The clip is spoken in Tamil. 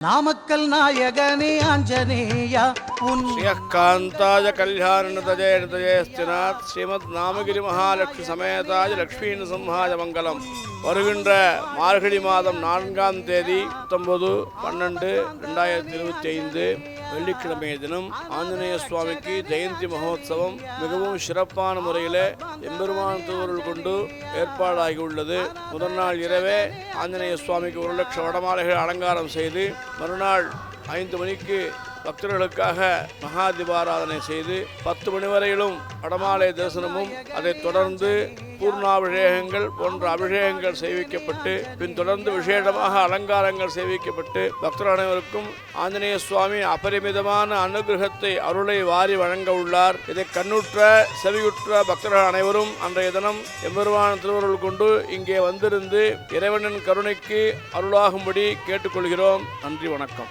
நாமக்கல் நாயகனே ஆஞ்சநேயா ஸ்ரீயக்காந்தாய கல்யாணதஜயஸ்தினாத் ஸ்ரீமத் நாமகிரி மகாலட்சுமி சமேதாய லக்ஷ்மீ நரசிம்ஹாய மங்கலம். வருகின்ற மார்கழி மாதம் 4ஆம் தேதி 19/12/2025 வெள்ளிக்கிழமை தினம் ஆஞ்சநேய சுவாமிக்கு ஜெயந்தி மகோத்சவம் மிகவும் சிறப்பான முறையில் எம்பெருமான் திருவருள் கொண்டு ஏற்பாடாகியுள்ளது. முதல் நாள் இரவே ஆஞ்சநேய சுவாமிக்கு 1 லட்சம் வடமாலைகள் அலங்காரம் செய்து மறுநாள் 5 மணிக்கு பக்தர்களுக்காக மகா தீபாராதனை செய்து 10 மணி வரையிலும் வடமாலை தரிசனமும் அதைத் தொடர்ந்து பூர்ணாபிஷேகங்கள் போன்ற அபிஷேகங்கள் செய்விக்கப்பட்டு பின் தொடர்ந்து விசேஷமாக அலங்காரங்கள் செய்விக்கப்பட்டு பக்தர் அனைவருக்கும் ஆஞ்சநேய சுவாமி அபரிமிதமான அனுகிரகத்தை அருளை வாரி வழங்க உள்ளார். இதை கண்ணுற்ற செவியுற்ற பக்தர்கள் அனைவரும் அன்றைய தினம் எம்பெருமான் திருவருள் கொண்டு இங்கே வந்திருந்து இறைவனின் கருணைக்கு அருளாகும்படி கேட்டுக்கொள்கிறோம். நன்றி, வணக்கம்.